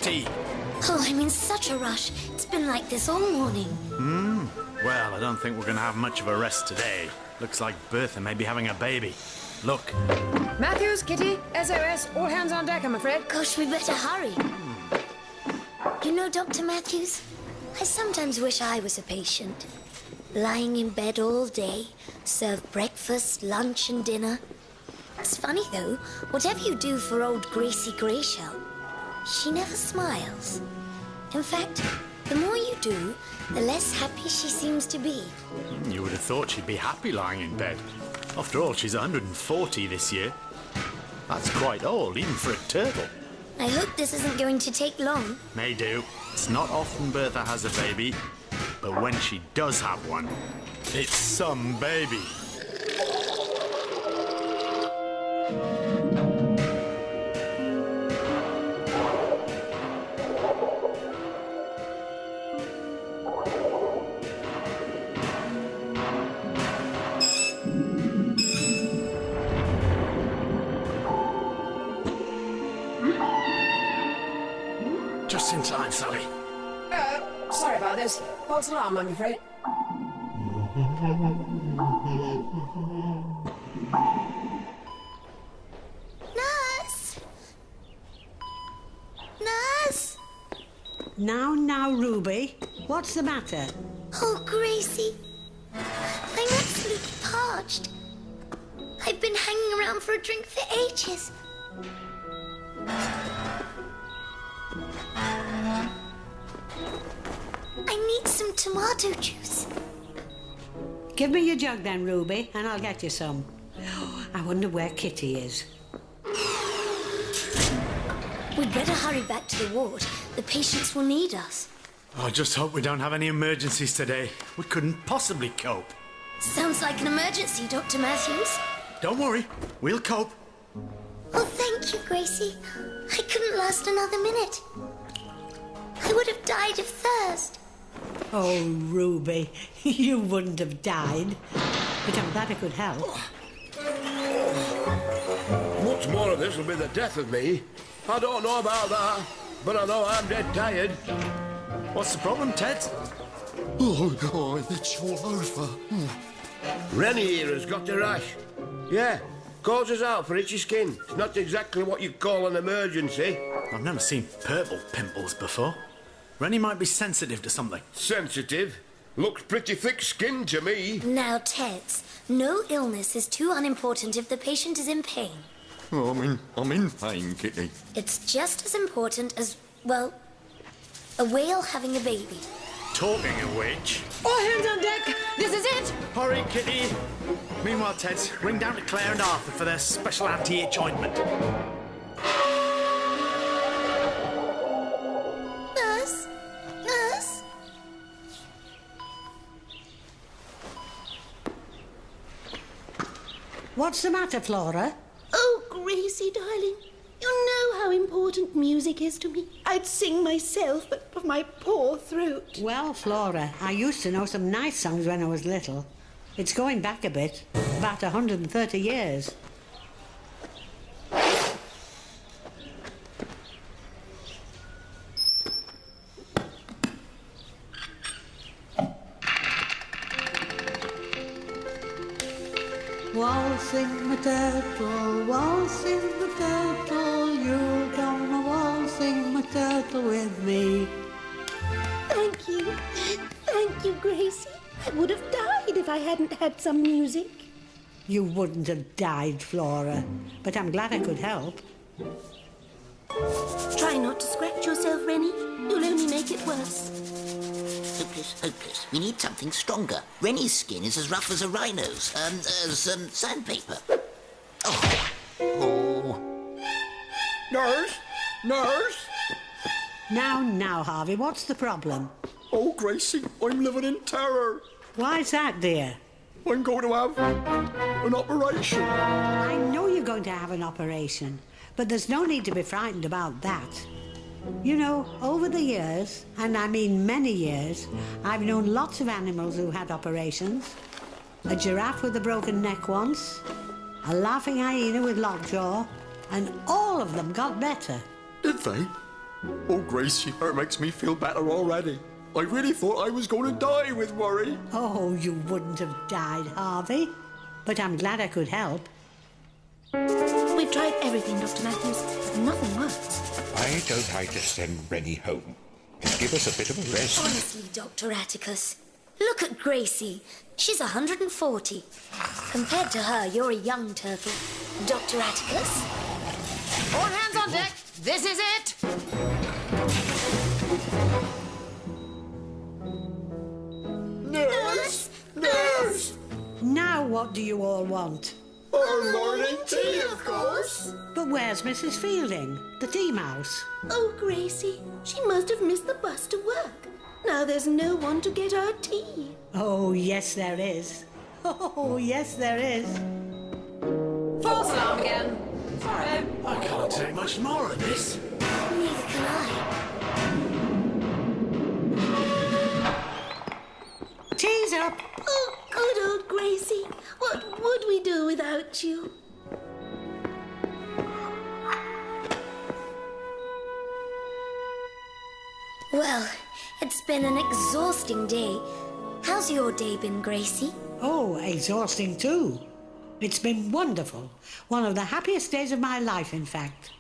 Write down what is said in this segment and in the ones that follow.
Kitty. Oh, I'm in such a rush. It's been like this all morning. Well, I don't think we're going to have much of a rest today. Looks like Bertha may be having a baby. Look. Matthews, Kitty, SOS, all hands on deck, I'm afraid. Gosh, we better hurry. You know, Dr. Matthews, I sometimes wish I was a patient. Lying in bed all day, serve breakfast, lunch and dinner. It's funny, though, whatever you do for old Gracey Greyshell, she never smiles. In fact, the more you do, the less happy she seems to be. You would have thought she'd be happy lying in bed. After all, she's 140 this year. That's quite old, even for a turtle. I hope this isn't going to take long. May do. It's not often Bertha has a baby, but when she does have one, it's some baby. Just in time, Sally. Sorry about this. False alarm, I'm afraid. Nurse! Nurse! Now, Ruby. What's the matter? Oh, Gracey. I'm absolutely parched. I've been hanging around for a drink for ages. I need some tomato juice. Give me your jug then, Ruby, and I'll get you some. I wonder where Kitty is. We'd better hurry back to the ward. The patients will need us. I just hope we don't have any emergencies today. We couldn't possibly cope. Sounds like an emergency, Dr. Matthews. Don't worry, we'll cope. Oh, thank you, Gracey. I couldn't last another minute. I would have died of thirst. Oh, Ruby, you wouldn't have died. But I'm glad I could help. Much more of this will be the death of me. I don't know about that, but I know I'm dead tired. What's the problem, Ted? Oh, it's all over. Rennie here has got a rash. Yeah, calls us out for itchy skin. It's not exactly what you'd call an emergency. I've never seen purple pimples before. Rennie might be sensitive to something. Sensitive? Looks pretty thick-skinned to me. Now, Teds, no illness is too unimportant if the patient is in pain. Oh, I'm in pain, Kitty. It's just as important as, well, a whale having a baby. Talking of which... All hands on deck. This is it. Hurry, Kitty! Meanwhile, Ted, ring down to Claire and Arthur for their special anti-itch ointment. Nurse? Nurse? What's the matter, Flora? Oh, Gracey, darling, you know how important music is to me. I'd sing myself, but of my poor throat. Well, Flora, I used to know some nice songs when I was little. It's going back a bit, about 130 years. Waltzing the turtle, you come a waltzing my turtle with me. Thank you, Gracey. I would have died if I hadn't had some music. You wouldn't have died, Flora, but I'm glad I could help. Try not to scratch yourself, Rennie. You'll only make it worse. Hopeless, hopeless. We need something stronger. Rennie's skin is as rough as a rhino's. Sandpaper. Oh. Nurse? Nurse? Now, Harvey, what's the problem? Oh, Gracey, I'm living in terror. Why's that, dear? I'm going to have an operation. I know you're going to have an operation, but there's no need to be frightened about that. You know, over the years, and I mean many years, I've known lots of animals who had operations. A giraffe with a broken neck once, a laughing hyena with lockjaw, and all of them got better. Did they? Oh, Gracey, that makes me feel better already. I really thought I was going to die with worry. Oh, you wouldn't have died, Harvey. But I'm glad I could help. We've tried everything, Dr. Matthews, but nothing works. Why don't I just send Rennie home and give us a bit of a rest? Honestly, Dr. Atticus, look at Gracey. She's 140. Compared to her, you're a young turtle. Dr. Atticus? All hands on deck. This is it. Nurse! Nurse! Now what do you all want? Our morning tea, of course. But where's Mrs. Fielding, the tea mouse? Oh, Gracey, she must have missed the bus to work. Now there's no one to get our tea. Oh, yes, there is. Oh, yes, there is. False alarm again. Sorry. I can't take much more of this. Neither can I. Tea's up. Oh, good old Gracey. What would we do without you? Well, it's been an exhausting day. How's your day been, Gracey? Oh, exhausting too. It's been wonderful. One of the happiest days of my life, in fact.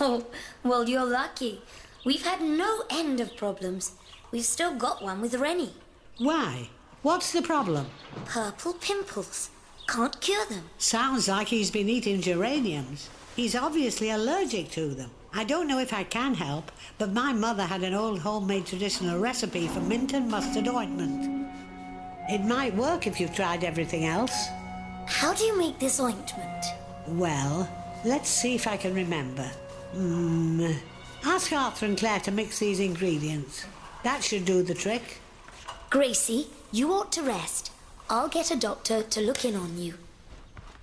Oh, well, you're lucky. We've had no end of problems. We've still got one with Rennie. Why? What's the problem? Purple pimples. Can't cure them. Sounds like he's been eating geraniums. He's obviously allergic to them. I don't know if I can help, but my mother had an old homemade traditional recipe for mint and mustard ointment. It might work if you've tried everything else. How do you make this ointment? Well, let's see if I can remember. Ask Arthur and Claire to mix these ingredients. That should do the trick. Gracey, you ought to rest. I'll get a doctor to look in on you.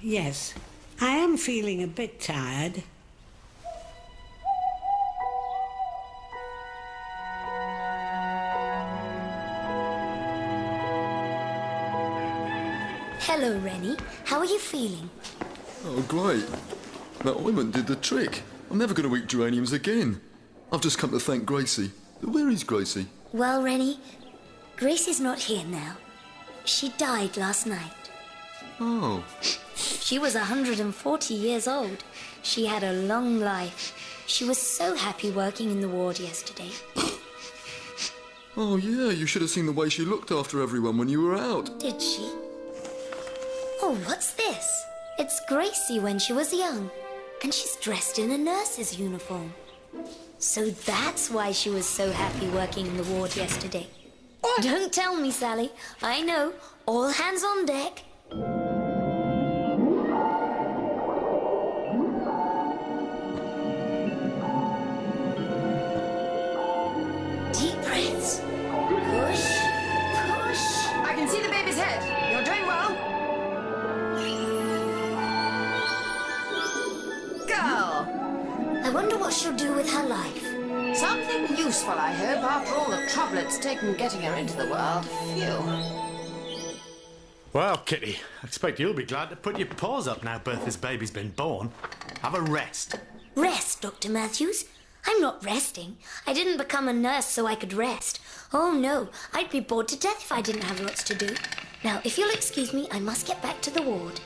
Yes, I am feeling a bit tired. Hello, Rennie. How are you feeling? Oh, great. That ointment did the trick. I'm never going to eat geraniums again. I've just come to thank Gracey. Where is Gracey? Well, Rennie, Gracey's not here now. She died last night. Oh. She was 140 years old. She had a long life. She was so happy working in the ward yesterday. Oh, yeah, you should have seen the way she looked after everyone when you were out. Did she? Oh, what's this? It's Gracey when she was young. And she's dressed in a nurse's uniform. So that's why she was so happy working in the ward yesterday. Don't tell me, Sally. I know. All hands on deck. Deep breaths. Push, push. I can see the baby's head. You're doing well. Girl. I wonder what she'll do with her life. Something useful, I hope, after all the trouble it's taken getting her into the world. Phew. Well, Kitty, I expect you'll be glad to put your paws up now Bertha's baby's been born. Have a rest. Rest, Dr. Matthews. I'm not resting. I didn't become a nurse so I could rest. Oh, no. I'd be bored to death if I didn't have lots to do. Now, if you'll excuse me, I must get back to the ward.